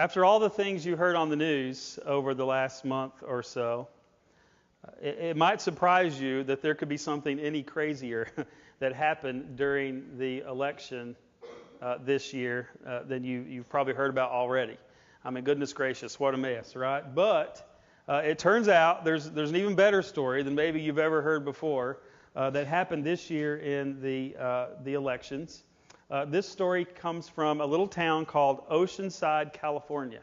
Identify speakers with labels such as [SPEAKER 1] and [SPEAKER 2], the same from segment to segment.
[SPEAKER 1] After all the things you heard on the news over the last month or so, it might surprise you that there could be something any crazier that happened during the election this year than you've probably heard about already. I mean, goodness gracious, what a mess, right? But it turns out there's an even better story than maybe you've ever heard before that happened this year in the elections. This story comes from a little town called Oceanside, California.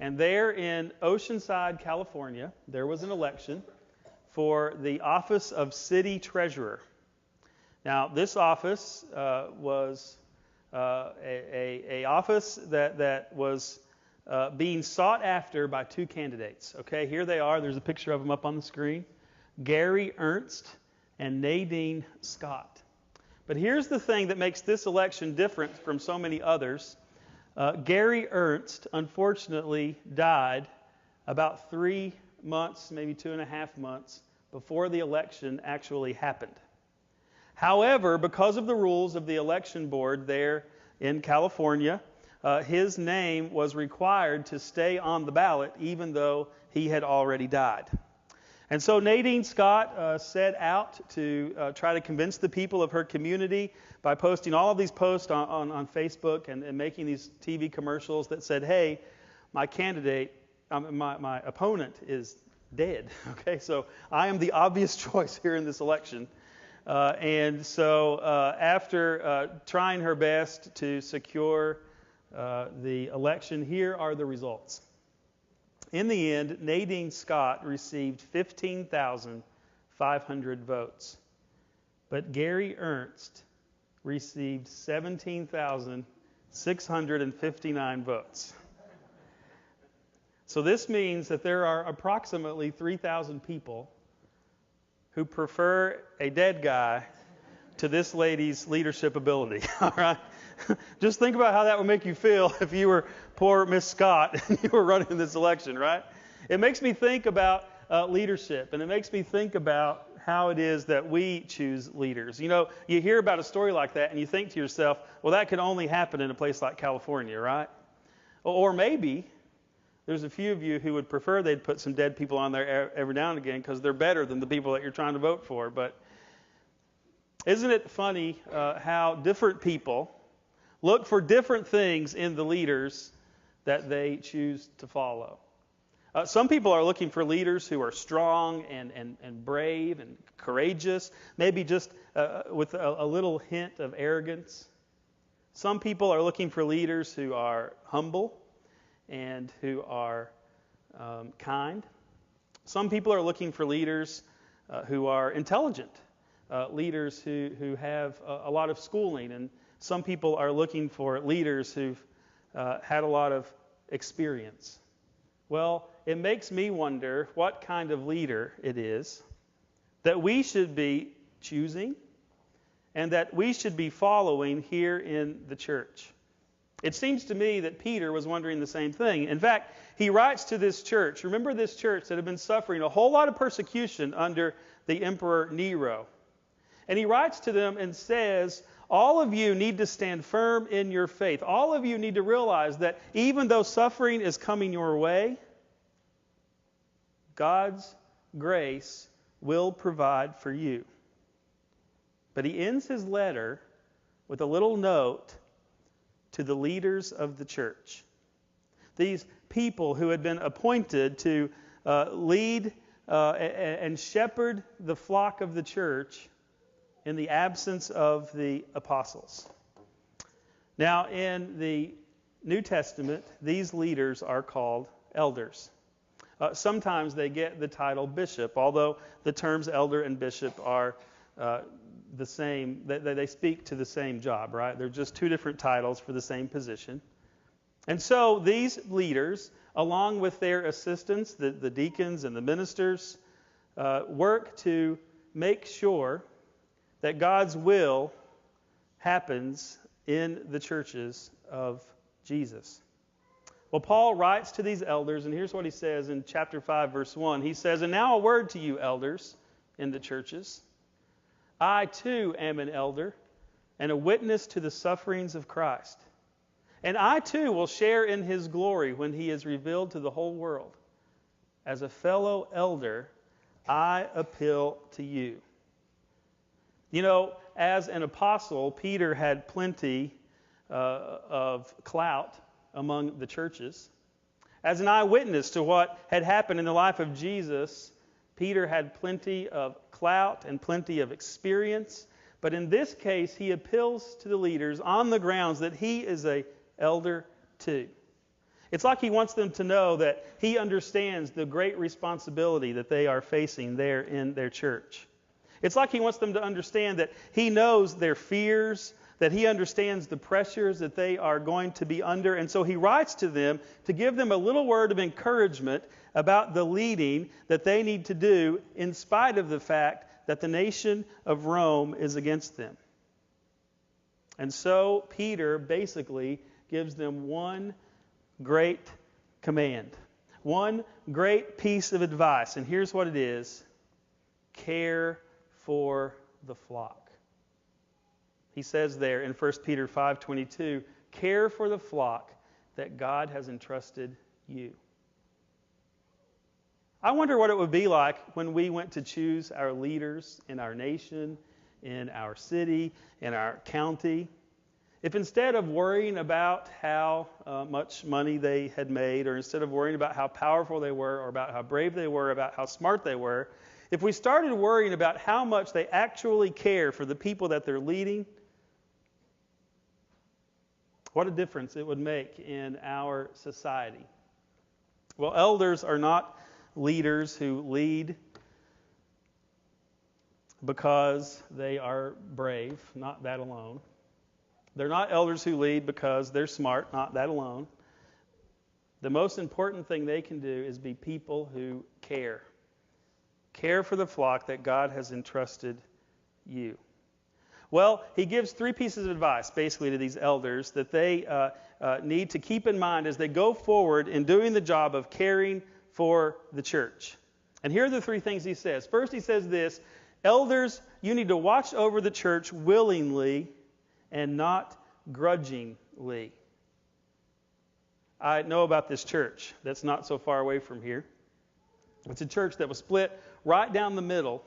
[SPEAKER 1] And there in Oceanside, California, there was an election for the office of city treasurer. Now, this office was a office that was being sought after by two candidates. Okay, here they are. There's a picture of them up on the screen. Gary Ernst and Nadine Scott. But here's the thing that makes this election different from so many others. Gary Ernst, unfortunately, died about 3 months, maybe 2.5 months, before the election actually happened. However, because of the rules of the election board there in California, his name was required to stay on the ballot even though he had already died. And so Nadine Scott set out to try to convince the people of her community by posting all of these posts on Facebook and making these TV commercials that said, hey, my candidate, my opponent is dead. Okay, so I am the obvious choice here in this election. And so after trying her best to secure the election, here are the results. In the end, Nadine Scott received 15,500 votes. But Gary Ernst received 17,659 votes. So this means that there are approximately 3,000 people who prefer a dead guy to this lady's leadership ability. All right? Just think about how that would make you feel if you were poor Miss Scott and you were running this election, right? It makes me think about leadership, and it makes me think about how it is that we choose leaders. You know, you hear about a story like that and you think to yourself, well, that could only happen in a place like California, right? Or maybe there's a few of you who would prefer they'd put some dead people on there every now and again because they're better than the people that you're trying to vote for. But isn't it funny how different people look for different things in the leaders that they choose to follow? Some people are looking for leaders who are strong and brave and courageous, maybe just with a little hint of arrogance. Some people are looking for leaders who are humble and who are kind. Some people are looking for leaders who are intelligent, leaders who have a lot of schooling, and some people are looking for leaders who've had a lot of experience. Well, it makes me wonder what kind of leader it is that we should be choosing and that we should be following here in the church. It seems to me that Peter was wondering the same thing. In fact, he writes to this church. Remember this church that had been suffering a whole lot of persecution under the Emperor Nero. And he writes to them and says, all of you need to stand firm in your faith. All of you need to realize that even though suffering is coming your way, God's grace will provide for you. But he ends his letter with a little note to the leaders of the church. These people who had been appointed to lead and shepherd the flock of the church in the absence of the apostles. Now, in the New Testament, these leaders are called elders. Sometimes they get the title bishop, although the terms elder and bishop are the same. They speak to the same job, right? They're just two different titles for the same position. And so these leaders, along with their assistants, the deacons and the ministers, work to make sure that God's will happens in the churches of Jesus. Well, Paul writes to these elders, and here's what he says in chapter 5, verse 1. He says, "And now a word to you, elders, in the churches. I, too, am an elder and a witness to the sufferings of Christ, And I too will share in his glory when he is revealed to the whole world. As a fellow elder, I appeal to you. You know, as an apostle, Peter had plenty of clout among the churches. As an eyewitness to what had happened in the life of Jesus, Peter had plenty of clout and plenty of experience. But in this case, he appeals to the leaders on the grounds that he is an elder too. It's like he wants them to know that he understands the great responsibility that they are facing there in their church. It's like he wants them to understand that he knows their fears, that he understands the pressures that they are going to be under. And so he writes to them to give them a little word of encouragement about the leading that they need to do in spite of the fact that the nation of Rome is against them. And so Peter basically gives them one great command, one great piece of advice. And here's what it is: care for the flock. He says there in 1 Peter 5:22, care for the flock that God has entrusted you. I wonder what it would be like when we went to choose our leaders in our nation, in our city, in our county. If instead of worrying about how much money they had made, or instead of worrying about how powerful they were, or about how brave they were, about how smart they were, if we started worrying about how much they actually care for the people that they're leading, what a difference it would make in our society. Well, elders are not leaders who lead because they are brave, not that alone. They're not elders who lead because they're smart, not that alone. The most important thing they can do is be people who care. Care for the flock that God has entrusted you. Well, he gives three pieces of advice, basically, to these elders that they need to keep in mind as they go forward in doing the job of caring for the church. And here are the three things he says. First, he says this: elders, you need to watch over the church willingly and not grudgingly. I know about this church that's not so far away from here. It's a church that was split right down the middle.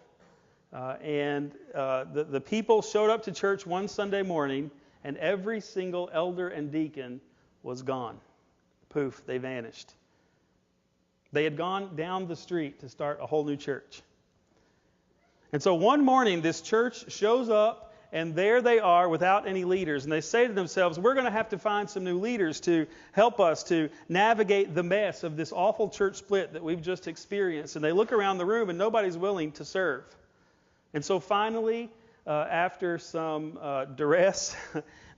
[SPEAKER 1] The people showed up to church one Sunday morning, and every single elder and deacon was gone. Poof, they vanished. They had gone down the street to start a whole new church. And so one morning, this church shows up, and there they are without any leaders. And they say to themselves, we're going to have to find some new leaders to help us to navigate the mess of this awful church split that we've just experienced. And they look around the room, and nobody's willing to serve. And so finally, after some duress,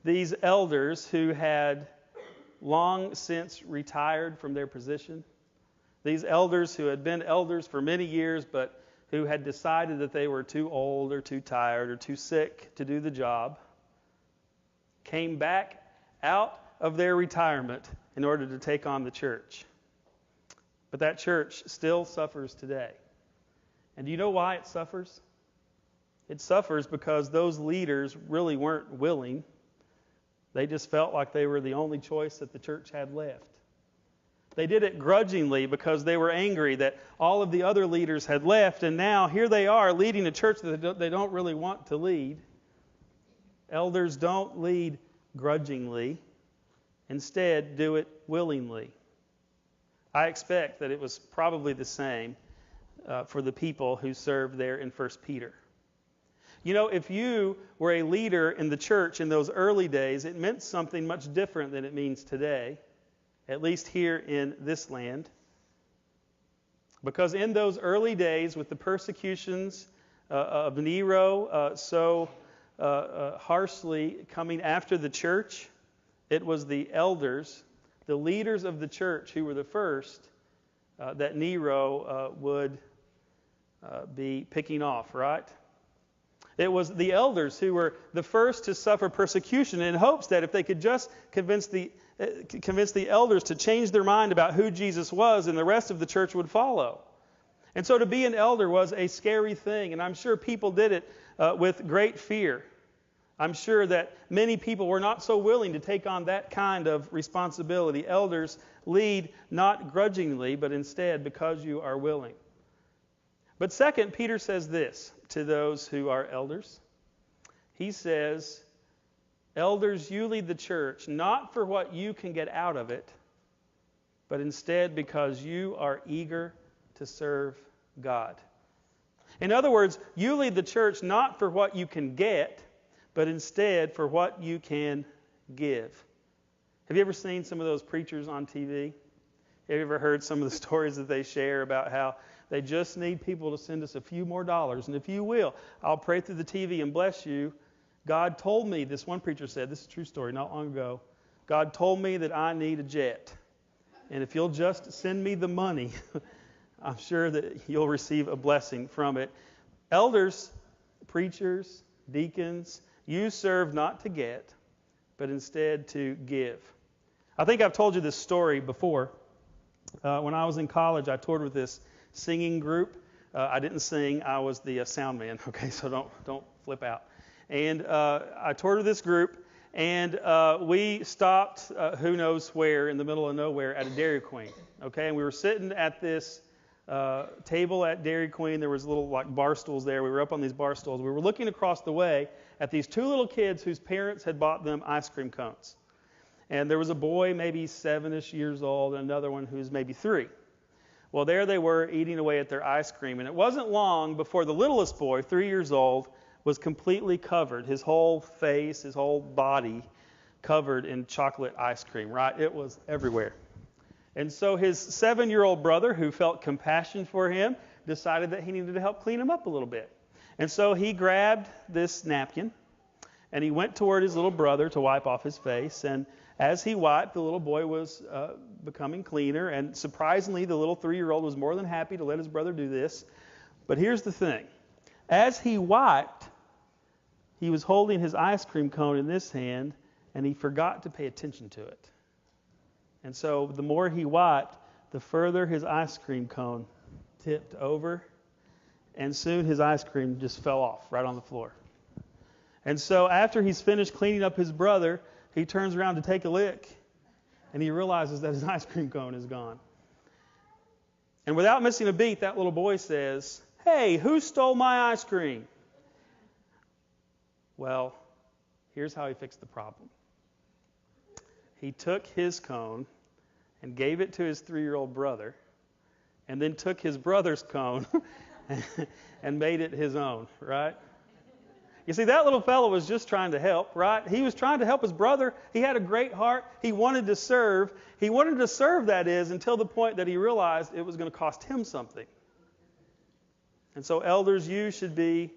[SPEAKER 1] these elders who had long since retired from their position, these elders who had been elders for many years but who had decided that they were too old or too tired or too sick to do the job, came back out of their retirement in order to take on the church. But that church still suffers today. And do you know why it suffers? It suffers because those leaders really weren't willing. They just felt like they were the only choice that the church had left. They did it grudgingly because they were angry that all of the other leaders had left, and now here they are leading a church that they don't really want to lead. Elders don't lead grudgingly. Instead, do it willingly. I expect that it was probably the same for the people who served there in 1 Peter. You know, if you were a leader in the church in those early days, it meant something much different than it means today, at least here in this land. Because in those early days, with the persecutions of Nero so harshly coming after the church, it was the elders, the leaders of the church, who were the first that Nero would be picking off, right? It was the elders who were the first to suffer persecution in hopes that if they could just convince the elders to change their mind about who Jesus was, and the rest of the church would follow. And so to be an elder was a scary thing, and I'm sure people did it with great fear. I'm sure that many people were not so willing to take on that kind of responsibility. Elders lead not grudgingly, but instead because you are willing. But second, Peter says this to those who are elders. He says, elders, you lead the church not for what you can get out of it, but instead because you are eager to serve God. In other words, you lead the church not for what you can get, but instead for what you can give. Have you ever seen some of those preachers on TV? Have you ever heard some of the stories that they share about how they just need people to send us a few more dollars? And if you will, I'll pray through the TV and bless you. God told me, this one preacher said, this is a true story, not long ago, God told me that I need a jet. And if you'll just send me the money, I'm sure that you'll receive a blessing from it. Elders, preachers, deacons, you serve not to get, but instead to give. I think I've told you this story before. When I was in college, I toured with this singing group. I didn't sing. I was the sound man. Okay, so don't flip out. And I toured with this group, and we stopped who knows where in the middle of nowhere at a Dairy Queen. Okay, and we were sitting at this table at Dairy Queen. There was little like bar stools there. We were up on these bar stools. We were looking across the way at these two little kids whose parents had bought them ice cream cones. And there was a boy maybe 7-ish years old and another one who's maybe 3. Well, there they were eating away at their ice cream. And it wasn't long before the littlest boy, 3 years old, was completely covered. His whole face, his whole body covered in chocolate ice cream, right? It was everywhere. And so his 7-year-old brother, who felt compassion for him, decided that he needed to help clean him up a little bit. And so he grabbed this napkin, and he went toward his little brother to wipe off his face. And as he wiped, the little boy was becoming cleaner. And surprisingly, the little 3-year-old was more than happy to let his brother do this. But here's the thing. As he wiped, he was holding his ice cream cone in this hand, and he forgot to pay attention to it. And so the more he wiped, the further his ice cream cone tipped over, and soon his ice cream just fell off right on the floor. And so after he's finished cleaning up his brother, he turns around to take a lick, and he realizes that his ice cream cone is gone. And without missing a beat, that little boy says, "Hey, who stole my ice cream?" Well, here's how he fixed the problem. He took his cone and gave it to his 3-year-old brother, and then took his brother's cone and made it his own, right? You see, that little fellow was just trying to help, right? He was trying to help his brother. He had a great heart. He wanted to serve. He wanted to serve, that is, until the point that he realized it was going to cost him something. And so, elders, you should be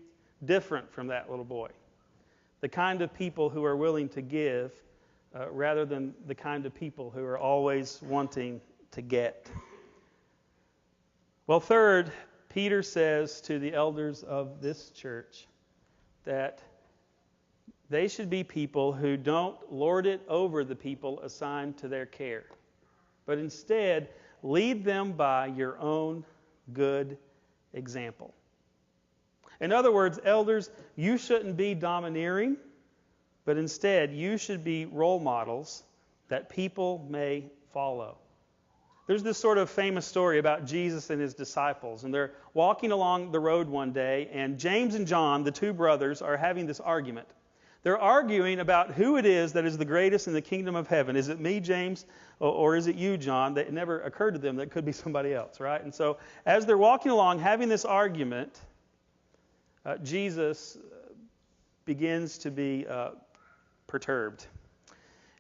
[SPEAKER 1] different from that little boy. The kind of people who are willing to give rather than the kind of people who are always wanting to get. Well, third, Peter says to the elders of this church that they should be people who don't lord it over the people assigned to their care, but instead lead them by your own good example. In other words, elders, you shouldn't be domineering, but instead you should be role models that people may follow. There's this sort of famous story about Jesus and his disciples, and they're walking along the road one day, and James and John, the two brothers, are having this argument. They're arguing about who it is that is the greatest in the kingdom of heaven. Is it me, James, or is it you, John? That it never occurred to them that it could be somebody else, right? And so as they're walking along having this argument, Jesus begins to be perturbed.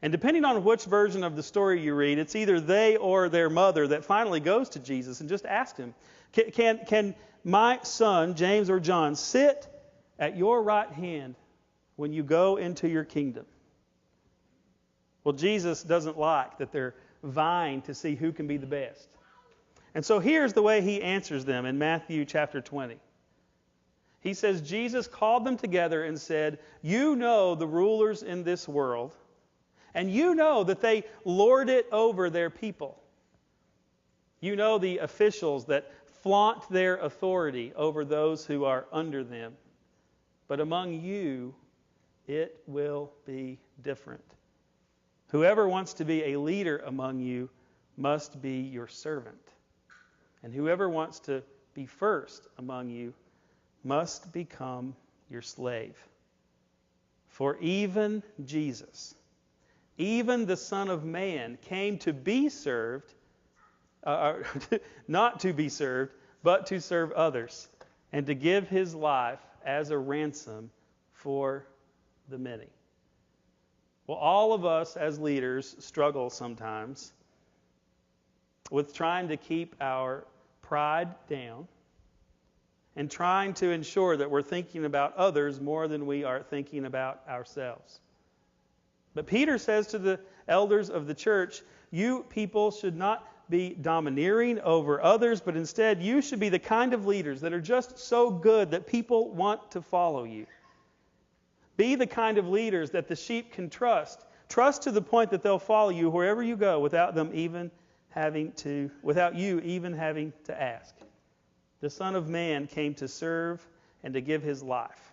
[SPEAKER 1] And depending on which version of the story you read, it's either they or their mother that finally goes to Jesus and just asks him, can my son, James or John, sit at your right hand when you go into your kingdom? Well, Jesus doesn't like that they're vying to see who can be the best. And so here's the way he answers them in Matthew chapter 20. He says, Jesus called them together and said, "You know the rulers in this world, and you know that they lord it over their people. You know the officials that flaunt their authority over those who are under them. But among you, it will be different. Whoever wants to be a leader among you must be your servant. And whoever wants to be first among you must become your slave. For even Jesus, even the Son of Man, came to be served, not to be served, but to serve others, and to give his life as a ransom for the many. Well, all of us as leaders struggle sometimes with trying to keep our pride down and trying to ensure that we're thinking about others more than we are thinking about ourselves. But Peter says to the elders of the church, you people should not be domineering over others, but instead you should be the kind of leaders that are just so good that people want to follow you. Be the kind of leaders that the sheep can trust. Trust to the point that they'll follow you wherever you go without you even having to ask. The Son of Man came to serve and to give his life.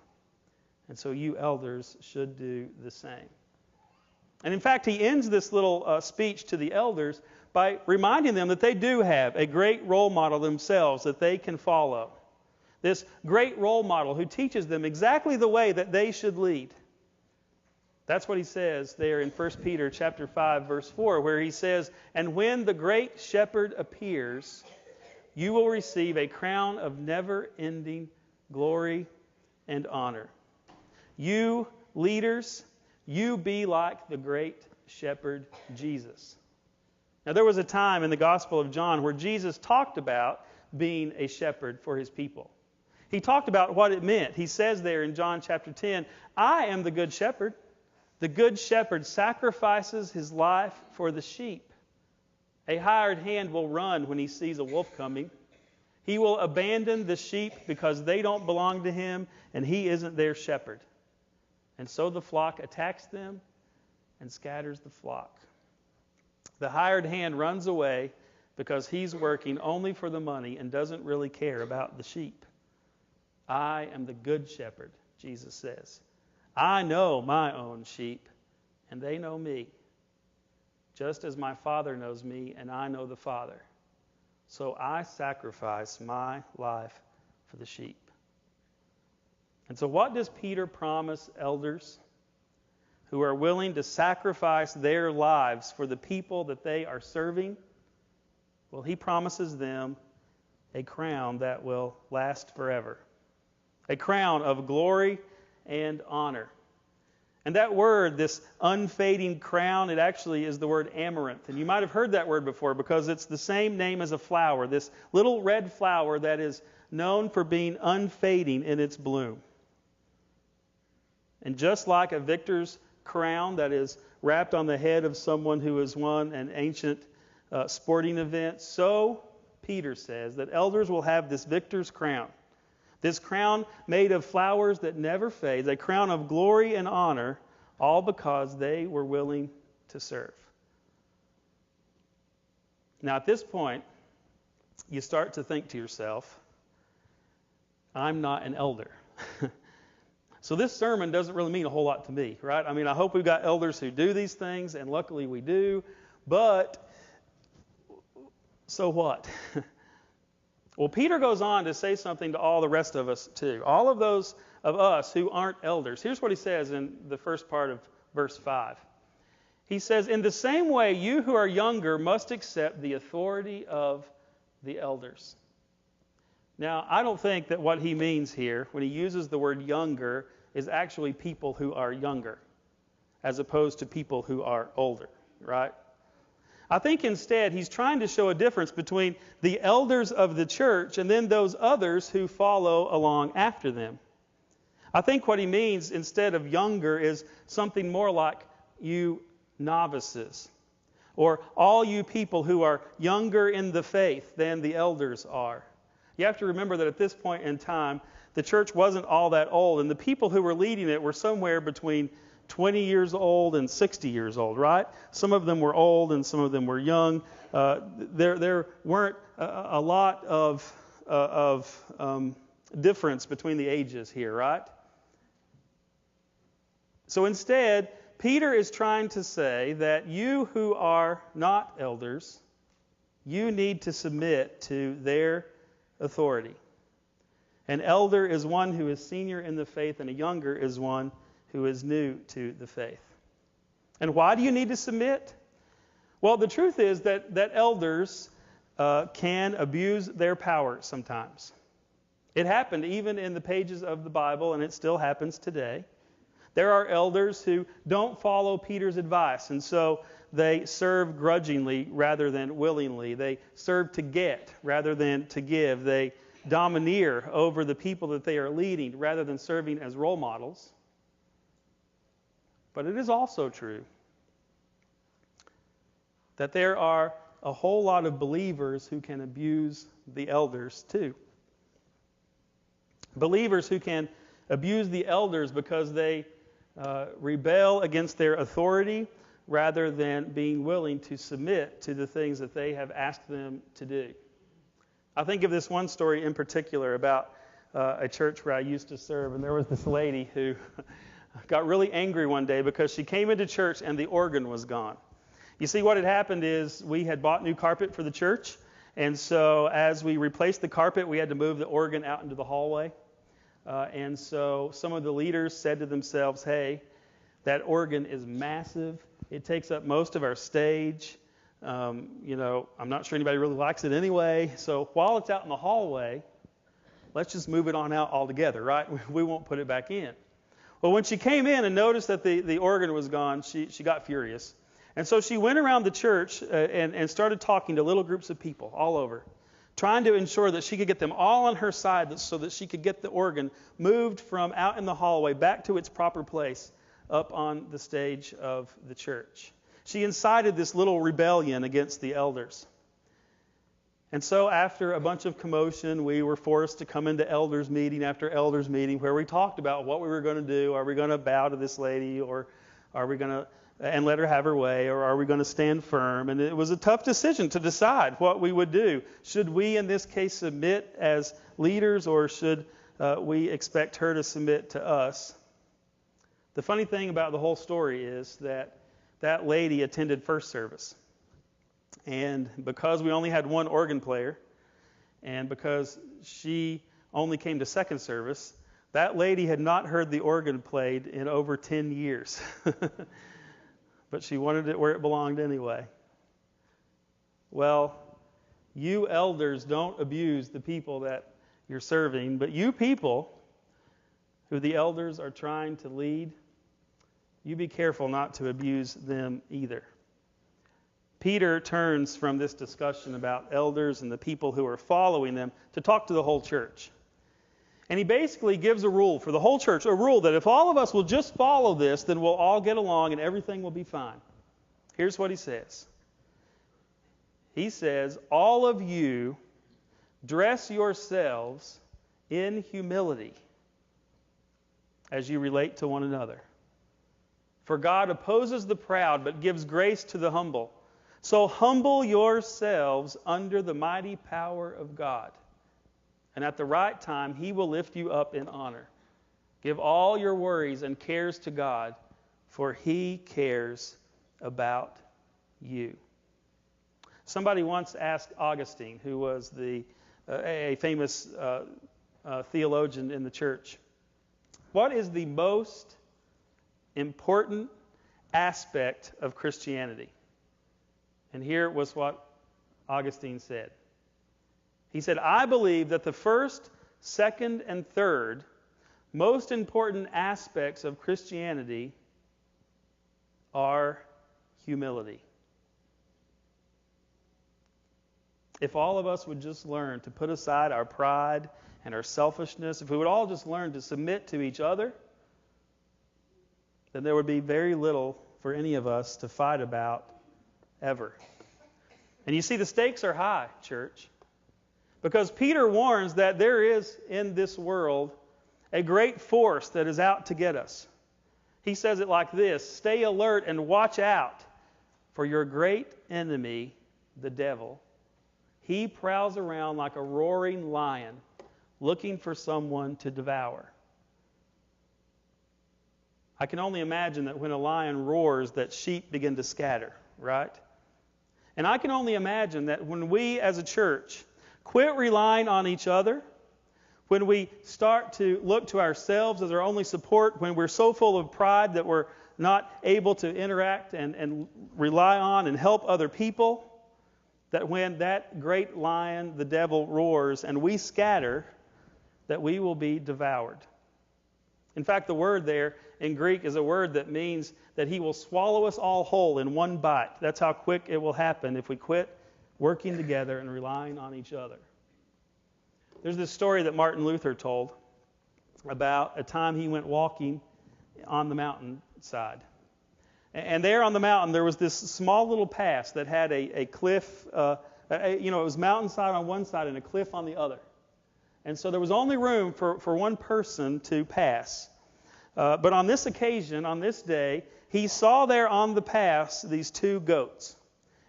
[SPEAKER 1] And so you elders should do the same. And in fact, he ends this little speech to the elders by reminding them that they do have a great role model themselves that they can follow. This great role model who teaches them exactly the way that they should lead. That's what he says there in 1 Peter chapter 5, verse 4, where he says, and when the great shepherd appears, you will receive a crown of never-ending glory and honor. You leaders, you be like the great shepherd Jesus. Now there was a time in the Gospel of John where Jesus talked about being a shepherd for his people. He talked about what it meant. He says there in John chapter 10, I am the good shepherd. The good shepherd sacrifices his life for the sheep. A hired hand will run when he sees a wolf coming. He will abandon the sheep because they don't belong to him and he isn't their shepherd. And so the flock attacks them and scatters the flock. The hired hand runs away because he's working only for the money and doesn't really care about the sheep. I am the good shepherd, Jesus says. I know my own sheep, and they know me, just as my Father knows me, and I know the Father. So I sacrifice my life for the sheep. And so what does Peter promise elders who are willing to sacrifice their lives for the people that they are serving? Well, he promises them a crown that will last forever. A crown of glory and honor. And that word, this unfading crown, it actually is the word amaranth. And you might have heard that word before because it's the same name as a flower, this little red flower that is known for being unfading in its bloom. And just like a victor's crown that is wrapped on the head of someone who has won an ancient sporting event, so Peter says that elders will have this victor's crown. This crown made of flowers that never fades, a crown of glory and honor, all because they were willing to serve. Now at this point, you start to think to yourself, I'm not an elder. So this sermon doesn't really mean a whole lot to me, right? I mean, I hope we've got elders who do these things, and luckily we do, but so what? Well, Peter goes on to say something to all the rest of us too. All of those of us who aren't elders. Here's what he says in the first part of verse 5. He says, in the same way, you who are younger must accept the authority of the elders. Now, I don't think that what he means here, when he uses the word younger, is actually people who are younger, as opposed to people who are older, right? I think instead he's trying to show a difference between the elders of the church and then those others who follow along after them. I think what he means instead of younger is something more like you novices, or all you people who are younger in the faith than the elders are. You have to remember that at this point in time, the church wasn't all that old, and the people who were leading it were somewhere between 20 years old and 60 years old, right? Some of them were old and some of them were young. There weren't a lot of difference between the ages here, right? So instead, Peter is trying to say that you who are not elders, you need to submit to their authority. An elder is one who is senior in the faith, and a younger is one who is new to the faith. And why do you need to submit? Well, the truth is that elders can abuse their power sometimes. It happened even in the pages of the Bible, and it still happens today. There are elders who don't follow Peter's advice, and so they serve grudgingly rather than willingly. They serve to get rather than to give. They domineer over the people that they are leading rather than serving as role models. But it is also true that there are a whole lot of believers who can abuse the elders too. Believers who can abuse the elders because they rebel against their authority rather than being willing to submit to the things that they have asked them to do. I think of this one story in particular about a church where I used to serve, and there was this lady who got really angry one day because she came into church and the organ was gone. You see, what had happened is we had bought new carpet for the church, and so as we replaced the carpet, we had to move the organ out into the hallway. And so some of the leaders said to themselves, hey, that organ is massive. It takes up most of our stage. I'm not sure anybody really likes it anyway. So while it's out in the hallway, let's just move it on out altogether, right? We won't put it back in. Well, when she came in and noticed that the organ was gone, she got furious. And so she went around the church and started talking to little groups of people all over, trying to ensure that she could get them all on her side so that she could get the organ moved from out in the hallway back to its proper place up on the stage of the church. She incited this little rebellion against the elders. And so after a bunch of commotion, we were forced to come into elders meeting after elders meeting where we talked about what we were going to do. Are we going to bow to this lady, or are we going to and let her have her way, or are we going to stand firm? And it was a tough decision to decide what we would do. Should we, in this case, submit as leaders, or should we expect her to submit to us? The funny thing about the whole story is that lady attended first service. And because we only had one organ player, and because she only came to second service, that lady had not heard the organ played in over 10 years. But she wanted it where it belonged anyway. Well, you elders don't abuse the people that you're serving, but you people who the elders are trying to lead, you be careful not to abuse them either. Peter turns from this discussion about elders and the people who are following them to talk to the whole church. And he basically gives a rule for the whole church, a rule that if all of us will just follow this, then we'll all get along and everything will be fine. Here's what he says. He says, all of you dress yourselves in humility as you relate to one another. For God opposes the proud, but gives grace to the humble. So humble yourselves under the mighty power of God. And at the right time, He will lift you up in honor. Give all your worries and cares to God, for He cares about you. Somebody once asked Augustine, who was a famous theologian in the church, what is the most important aspect of Christianity? And here was what Augustine said. He said, I believe that the first, second, and third most important aspects of Christianity are humility. If all of us would just learn to put aside our pride and our selfishness, if we would all just learn to submit to each other, then there would be very little for any of us to fight about ever. And you see, the stakes are high, church. Because Peter warns that there is in this world a great force that is out to get us. He says it like this: stay alert and watch out for your great enemy, the devil. He prowls around like a roaring lion, looking for someone to devour. I can only imagine that when a lion roars, that sheep begin to scatter, right? And I can only imagine that when we as a church quit relying on each other, when we start to look to ourselves as our only support, when we're so full of pride that we're not able to interact and rely on and help other people, that when that great lion, the devil, roars and we scatter, that we will be devoured. In fact, the word there in Greek is a word that means that he will swallow us all whole in one bite. That's how quick it will happen if we quit working together and relying on each other. There's this story that Martin Luther told about a time he went walking on the mountainside. And there on the mountain, there was this small little pass that had a cliff. It was mountainside on one side and a cliff on the other. And so there was only room for one person to pass. But on this occasion, on this day, he saw there on the pass these two goats.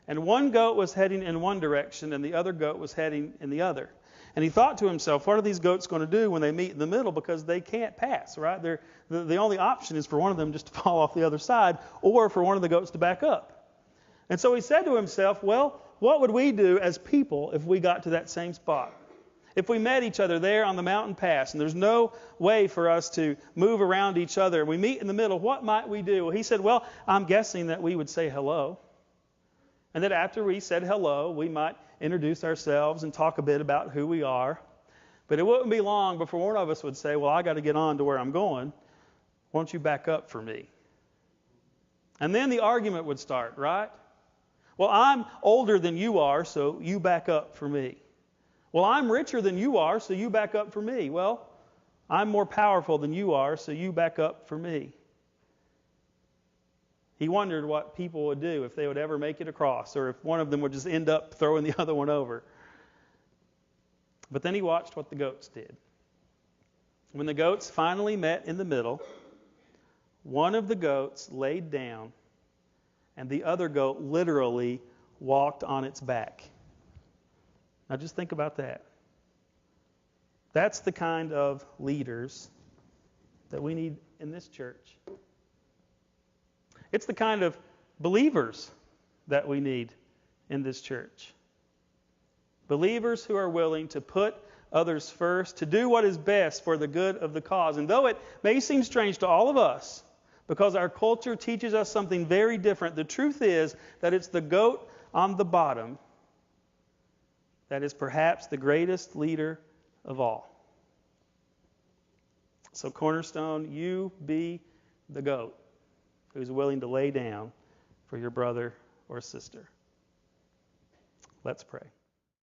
[SPEAKER 1] And one goat was heading in one direction and the other goat was heading in the other. And he thought to himself, what are these goats going to do when they meet in the middle? Because they can't pass, right? The only option is for one of them just to fall off the other side or for one of the goats to back up. And so he said to himself, well, what would we do as people if we got to that same spot? If we met each other there on the mountain pass and there's no way for us to move around each other and we meet in the middle, what might we do? Well, he said, well, I'm guessing that we would say hello. And that after we said hello, we might introduce ourselves and talk a bit about who we are. But it wouldn't be long before one of us would say, well, I got to get on to where I'm going. Won't you back up for me? And then the argument would start, right? Well, I'm older than you are, so you back up for me. Well, I'm richer than you are, so you back up for me. Well, I'm more powerful than you are, so you back up for me. He wondered what people would do if they would ever make it across, or if one of them would just end up throwing the other one over. But then he watched what the goats did. When the goats finally met in the middle, one of the goats laid down, and the other goat literally walked on its back. Now just think about that. That's the kind of leaders that we need in this church. It's the kind of believers that we need in this church. Believers who are willing to put others first, to do what is best for the good of the cause. And though it may seem strange to all of us, because our culture teaches us something very different, the truth is that it's the goat on the bottom that is perhaps the greatest leader of all. So Cornerstone, you be the goat who's willing to lay down for your brother or sister. Let's pray.